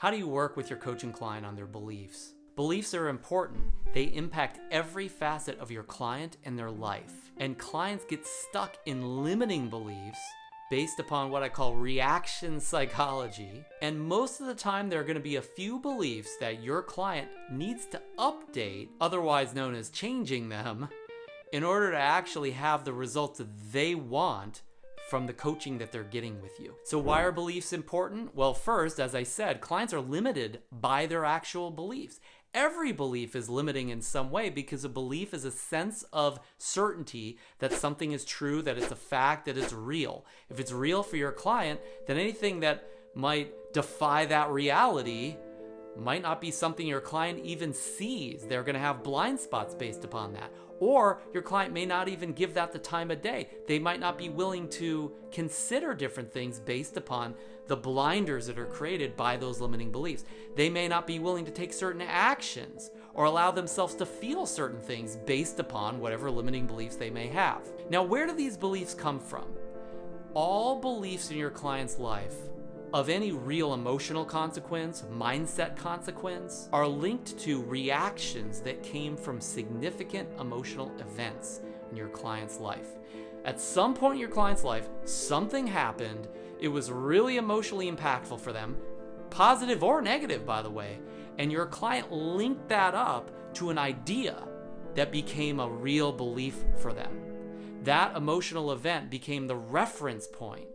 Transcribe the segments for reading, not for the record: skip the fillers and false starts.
How do you work with your coaching client on their beliefs? Beliefs are important. They impact every facet of your client and their life. And clients get stuck in limiting beliefs based upon what I call reaction psychology. And most of the time, there are going to be a few beliefs that your client needs to update, otherwise known as changing them, in order to actually have the results that they want from the coaching that they're getting with you. So why are beliefs important? Well, first, as I said, clients are limited by their actual beliefs. Every belief is limiting in some way because a belief is a sense of certainty that something is true, that it's a fact, that it's real. If it's real for your client, then anything that might defy that reality might not be something your client even sees. They're going to have blind spots based upon that. Or your client may not even give that the time of day. They might not be willing to consider different things based upon the blinders that are created by those limiting beliefs. They may not be willing to take certain actions or allow themselves to feel certain things based upon whatever limiting beliefs they may have. Now, where do these beliefs come from? All beliefs in your client's life of any real emotional consequence, mindset consequence, are linked to reactions that came from significant emotional events in your client's life. At some point in your client's life, something happened. It was really emotionally impactful for them, positive or negative, by the way, and your client linked that up to an idea that became a real belief for them. That emotional event became the reference point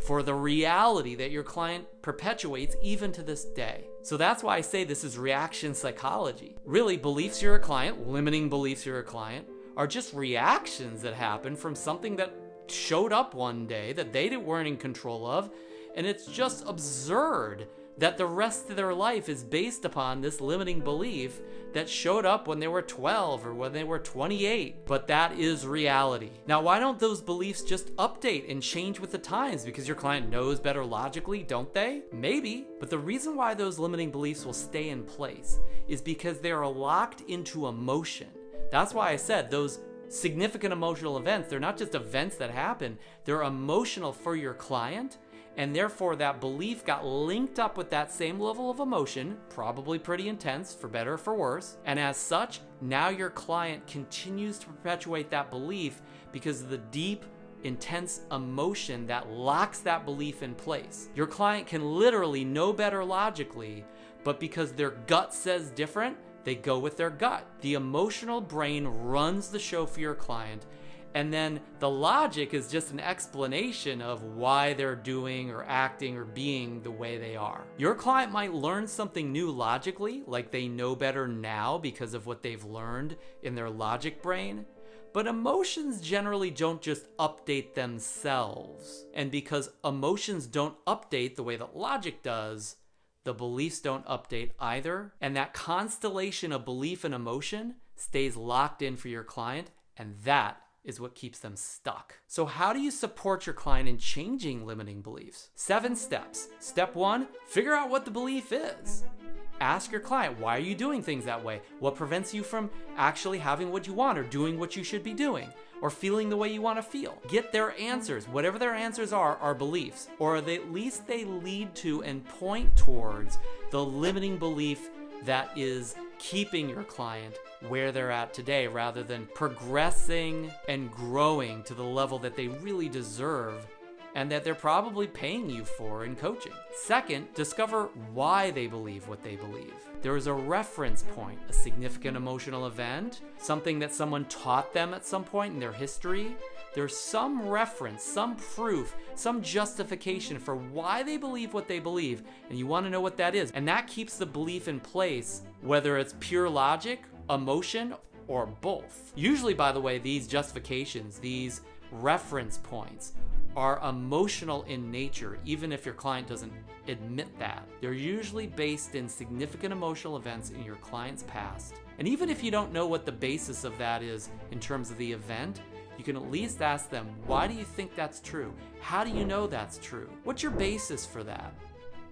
for the reality that your client perpetuates even to this day. So that's why I say this is reaction psychology. Really, beliefs you're a client, limiting beliefs you're a client, are just reactions that happen from something that showed up one day that they weren't in control of, and it's just absurd that the rest of their life is based upon this limiting belief that showed up when they were 12 or when they were 28. But that is reality. Now, why don't those beliefs just update and change with the times? Because your client knows better logically, don't they? Maybe. But the reason why those limiting beliefs will stay in place is because they are locked into emotion. That's why I said those significant emotional events, they're not just events that happen, they're emotional for your client. And therefore, that belief got linked up with that same level of emotion, probably pretty intense, for better or for worse. And as such, now your client continues to perpetuate that belief because of the deep, intense emotion that locks that belief in place. Your client can literally know better logically, but because their gut says different, they go with their gut. The emotional brain runs the show for your client. And then the logic is just an explanation of why they're doing or acting or being the way they are. Your client might learn something new logically, like they know better now because of what they've learned in their logic brain. But emotions generally don't just update themselves. And because emotions don't update the way that logic does, the beliefs don't update either. And that constellation of belief and emotion stays locked in for your client, and that is what keeps them stuck. So how do you support your client in changing limiting beliefs? 7 steps. Step 1, figure out what the belief is. Ask your client, why are you doing things that way? What prevents you from actually having what you want or doing what you should be doing or feeling the way you want to feel? Get their answers. Whatever their answers are beliefs, or at least they lead to and point towards the limiting belief that is keeping your client where they're at today rather than progressing and growing to the level that they really deserve and that they're probably paying you for in coaching. Second, discover why they believe what they believe. There is a reference point, a significant emotional event, something that someone taught them at some point in their history. There's some reference, some proof, some justification for why they believe what they believe, and you want to know what that is. And that keeps the belief in place, whether it's pure logic, emotion, or both. Usually, by the way, these justifications, these reference points, are emotional in nature, even if your client doesn't admit that. They're usually based in significant emotional events in your client's past. And even if you don't know what the basis of that is in terms of the event, you can at least ask them, why do you think that's true? How do you know that's true? What's your basis for that?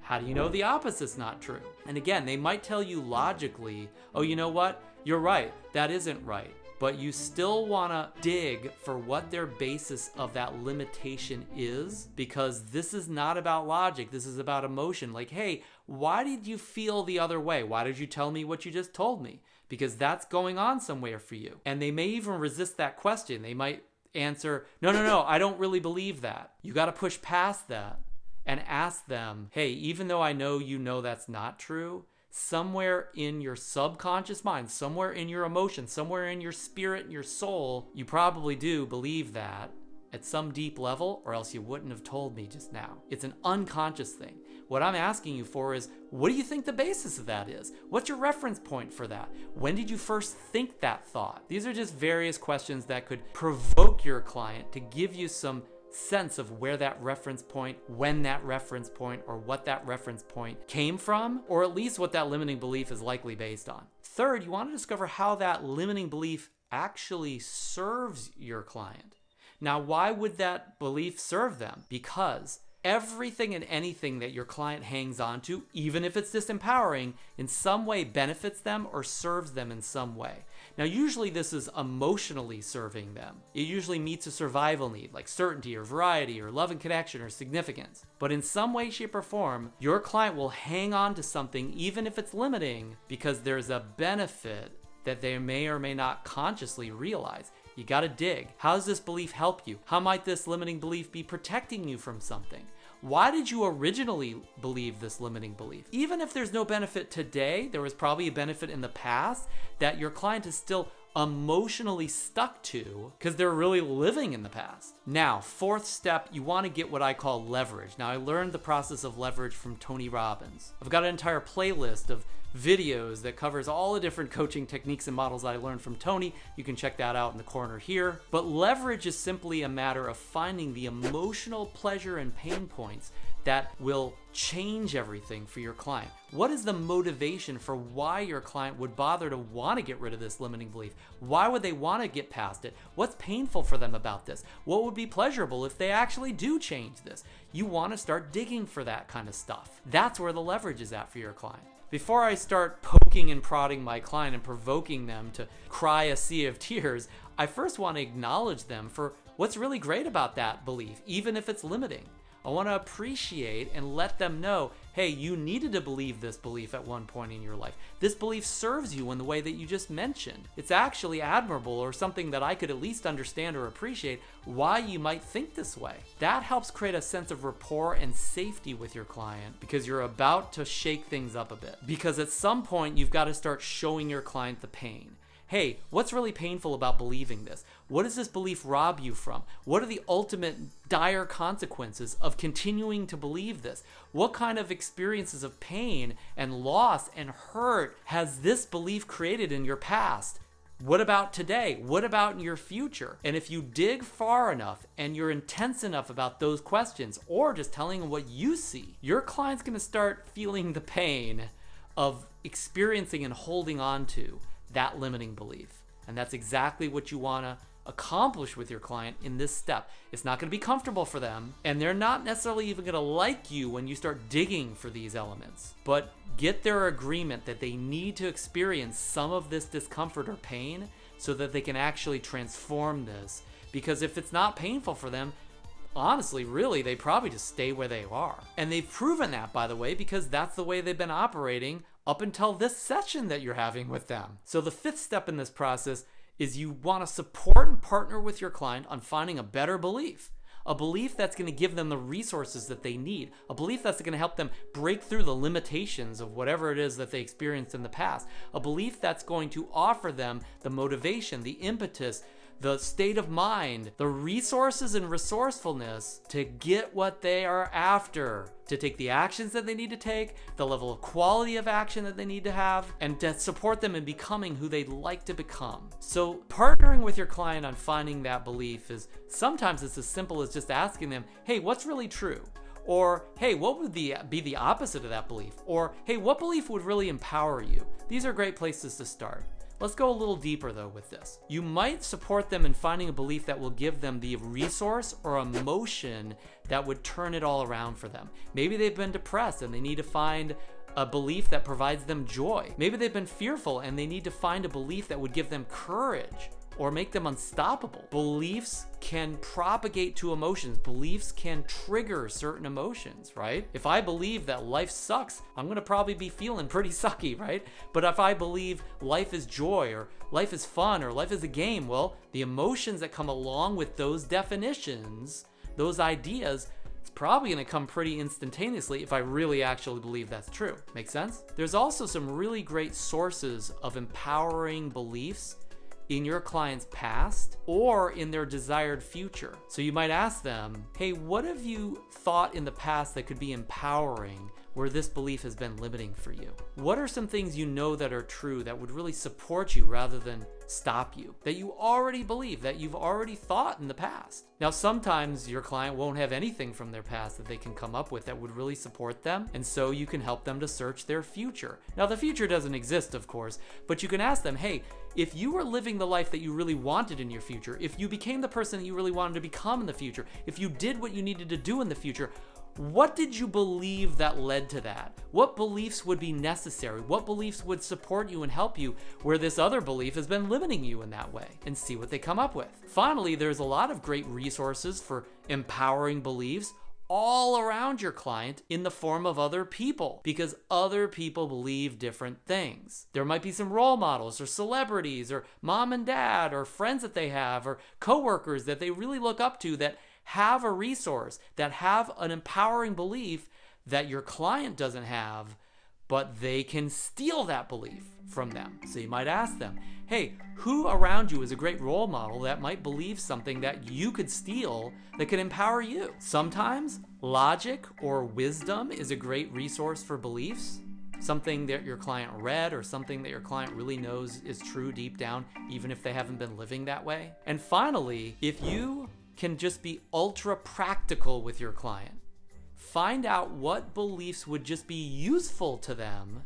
How do you know the opposite's not true? And again, they might tell you logically, oh, you know what? You're right, that isn't right. But you still want to dig for what their basis of that limitation is, because this is not about logic. This is about emotion. Like, hey, Why did you feel the other way? Why did you tell me what you just told me? Because that's going on somewhere for you. And they may even resist that question. They might answer, no, I don't really believe that. You got to push past that and ask them, hey, even though I know you know that's not true, somewhere in your subconscious mind, somewhere in your emotions, somewhere in your spirit and your soul, you probably do believe that at some deep level, or else you wouldn't have told me just now. It's an unconscious thing. What I'm asking you for is, what do you think the basis of that is? What's your reference point for that? When did you first think that thought? These are just various questions that could provoke your client to give you some sense of where that reference point, when that reference point, or what that reference point came from, or at least what that limiting belief is likely based on. Third, you want to discover how that limiting belief actually serves your client. Now, why would that belief serve them? Because everything and anything that your client hangs on to, even if it's disempowering, in some way benefits them or serves them in some way. Now, usually this is emotionally serving them. It usually meets a survival need, like certainty or variety or love and connection or significance. But in some way, shape, or form, your client will hang on to something, even if it's limiting, because there's a benefit that they may or may not consciously realize. You gotta dig. How does this belief help you? How might this limiting belief be protecting you from something? Why did you originally believe this limiting belief? Even if there's no benefit today, there was probably a benefit in the past that your client is still emotionally stuck to because they're really living in the past. Now, fourth step, you want to get what I call leverage. Now, I learned the process of leverage from Tony Robbins. I've got an entire playlist of videos that covers all the different coaching techniques and models I learned from Tony. You can check that out in the corner here. But leverage is simply a matter of finding the emotional pleasure and pain points that will change everything for your client. What is the motivation for why your client would bother to want to get rid of this limiting belief? Why would they want to get past it? What's painful for them about this? What would be pleasurable if they actually do change this? You want to start digging for that kind of stuff. That's where the leverage is at for your client. Before I start poking and prodding my client and provoking them to cry a sea of tears, I first want to acknowledge them for what's really great about that belief, even if it's limiting. I want to appreciate and let them know, hey, you needed to believe this belief at one point in your life. This belief serves you in the way that you just mentioned. It's actually admirable, or something that I could at least understand or appreciate why you might think this way. That helps create a sense of rapport and safety with your client because you're about to shake things up a bit. Because at some point, you've got to start showing your client the pain. Hey, what's really painful about believing this? What does this belief rob you from? What are the ultimate dire consequences of continuing to believe this? What kind of experiences of pain and loss and hurt has this belief created in your past? What about today? What about in your future? And if you dig far enough and you're intense enough about those questions, or just telling them what you see, your client's gonna start feeling the pain of experiencing and holding on to that limiting belief. And that's exactly what you want to accomplish with your client in this step. It's not going to be comfortable for them, and they're not necessarily even going to like you when you start digging for these elements. But get their agreement that they need to experience some of this discomfort or pain so that they can actually transform this. Because if it's not painful for them, honestly, really, they probably just stay where they are. And they've proven that, by the way, because that's the way they've been operating up until this session that you're having with them. So the fifth step in this process is you want to support and partner with your client on finding a better belief. A belief that's going to give them the resources that they need. A belief that's going to help them break through the limitations of whatever it is that they experienced in the past. A belief that's going to offer them the motivation, the impetus, the state of mind, the resources and resourcefulness to get what they are after, to take the actions that they need to take, the level of quality of action that they need to have, and to support them in becoming who they'd like to become. So partnering with your client on finding that belief is sometimes it's as simple as just asking them, hey, what's really true? Or, hey, what would be the opposite of that belief? Or, hey, what belief would really empower you? These are great places to start. Let's go a little deeper though with this. You might support them in finding a belief that will give them the resource or emotion that would turn it all around for them. Maybe they've been depressed and they need to find a belief that provides them joy. Maybe they've been fearful and they need to find a belief that would give them courage. or make them unstoppable. Beliefs can propagate to emotions. Beliefs can trigger certain emotions, right? If I believe that life sucks, I'm going to probably be feeling pretty sucky, right? But if I believe life is joy or life is fun or life is a game, well, the emotions that come along with those definitions, those ideas, it's probably going to come pretty instantaneously if I really actually believe that's true. Make sense? There's also some really great sources of empowering beliefs in your client's past or in their desired future. So you might ask them, hey, what have you thought in the past that could be empowering where this belief has been limiting for you? What are some things you know that are true that would really support you rather than stop you, that you already believe, that you've already thought in the past? Now, sometimes your client won't have anything from their past that they can come up with that would really support them, and so you can help them to search their future. Now, the future doesn't exist, of course, but you can ask them, hey, if you were living the life that you really wanted in your future, if you became the person that you really wanted to become in the future, if you did what you needed to do in the future, what did you believe that led to that? What beliefs would be necessary? What beliefs would support you and help you where this other belief has been limiting you in that way? And see what they come up with. Finally, there's a lot of great resources for empowering beliefs all around your client in the form of other people, because other people believe different things. There might be some role models or celebrities or mom and dad or friends that they have or coworkers that they really look up to that have a resource, that have an empowering belief that your client doesn't have, but they can steal that belief from them. So you might ask them, hey, who around you is a great role model that might believe something that you could steal that could empower you? Sometimes logic or wisdom is a great resource for beliefs. Something that your client read or something that your client really knows is true deep down, even if they haven't been living that way. And finally, if you can just be ultra practical with your client, find out what beliefs would just be useful to them,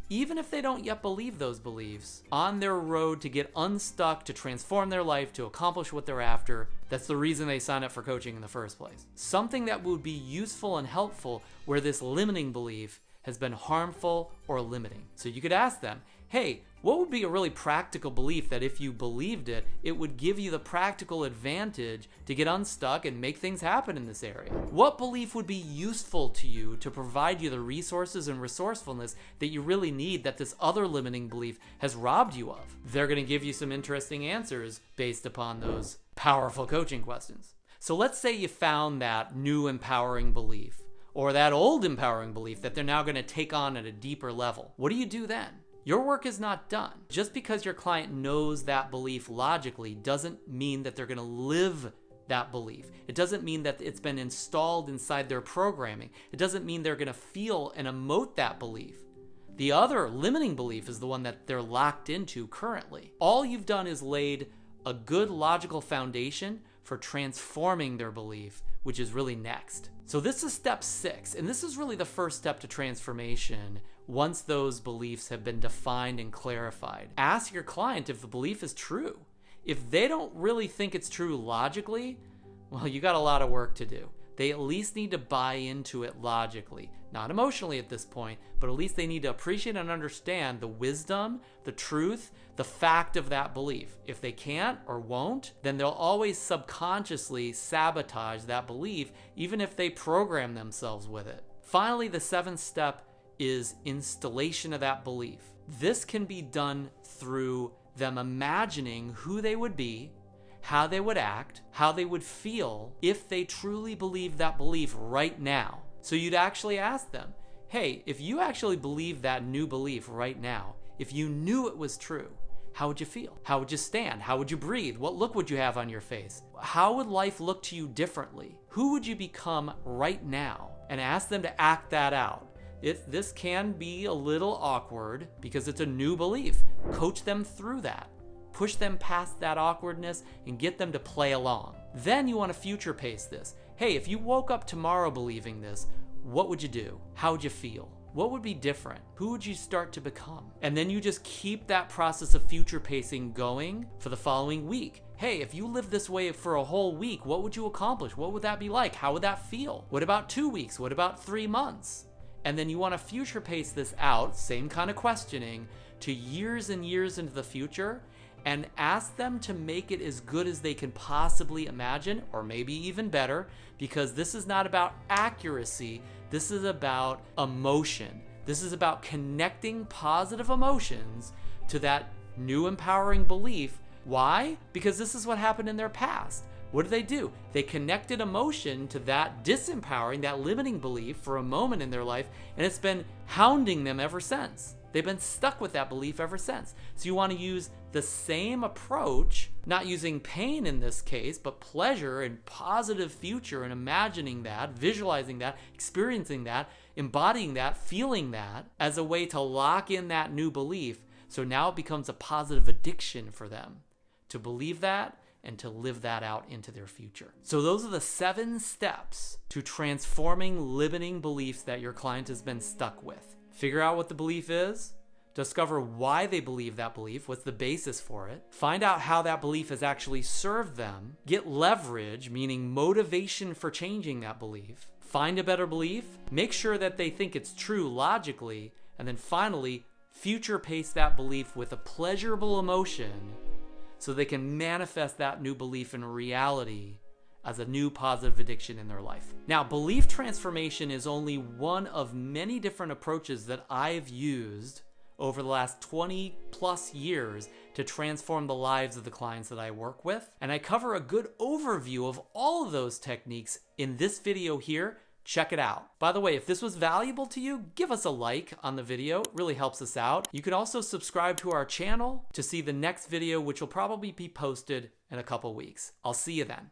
even if they don't yet believe those beliefs, on their road to get unstuck, to transform their life, to accomplish what they're after. That's the reason they signed up for coaching in the first place. Something that would be useful and helpful where this limiting belief has been harmful or limiting. So you could ask them, hey, what would be a really practical belief that if you believed it, it would give you the practical advantage to get unstuck and make things happen in this area? What belief would be useful to you to provide you the resources and resourcefulness that you really need that this other limiting belief has robbed you of? They're going to give you some interesting answers based upon those powerful coaching questions. So let's say you found that new empowering belief, or that old empowering belief that they're now going to take on at a deeper level. What do you do then? Your work is not done. Just because your client knows that belief logically doesn't mean that they're going to live that belief. It doesn't mean that it's been installed inside their programming. It doesn't mean they're going to feel and emote that belief. The other limiting belief is the one that they're locked into currently. All you've done is laid a good logical foundation for transforming their belief, which is really next. So this is step 6, and this is really the first step to transformation once those beliefs have been defined and clarified. Ask your client if the belief is true. If they don't really think it's true logically, well, you got a lot of work to do. They at least need to buy into it logically, not emotionally at this point, but at least they need to appreciate and understand the wisdom, the truth, the fact of that belief. If they can't or won't, then they'll always subconsciously sabotage that belief, even if they program themselves with it. Finally, the 7th step is installation of that belief. This can be done through them imagining who they would be, how they would act, how they would feel if they truly believe that belief right now. So you'd actually ask them, hey, if you actually believe that new belief right now, if you knew it was true, how would you feel? How would you stand? How would you breathe? What look would you have on your face? How would life look to you differently? Who would you become right now? And ask them to act that out. This can be a little awkward because it's a new belief. Coach them through that. Push them past that awkwardness and get them to play along. Then you want to future pace this. Hey, if you woke up tomorrow believing this, what would you do? How would you feel? What would be different? Who would you start to become? And then you just keep that process of future pacing going for the following week. Hey, if you lived this way for a whole week, what would you accomplish? What would that be like? How would that feel? What about 2 weeks? What about 3 months? And then you want to future pace this out, same kind of questioning, to years and years into the future, and ask them to make it as good as they can possibly imagine, or maybe even better, because this is not about accuracy, this is about emotion. This is about connecting positive emotions to that new empowering belief. Why? Because this is what happened in their past. What do? They connected emotion to that disempowering, that limiting belief for a moment in their life, and it's been hounding them ever since. They've been stuck with that belief ever since. So you want to use the same approach, not using pain in this case, but pleasure and positive future and imagining that, visualizing that, experiencing that, embodying that, feeling that as a way to lock in that new belief. So now it becomes a positive addiction for them to believe that and to live that out into their future. So those are the 7 steps to transforming limiting beliefs that your client has been stuck with. Figure out what the belief is, discover why they believe that belief, what's the basis for it, find out how that belief has actually served them, get leverage, meaning motivation for changing that belief, find a better belief, make sure that they think it's true logically, and then finally, future pace that belief with a pleasurable emotion so they can manifest that new belief in reality as a new positive addiction in their life. Now, belief transformation is only one of many different approaches that I've used over the last 20 plus years to transform the lives of the clients that I work with. And I cover a good overview of all of those techniques in this video here. Check it out. By the way, if this was valuable to you, give us a like on the video. It really helps us out. You can also subscribe to our channel to see the next video, which will probably be posted in a couple weeks. I'll see you then.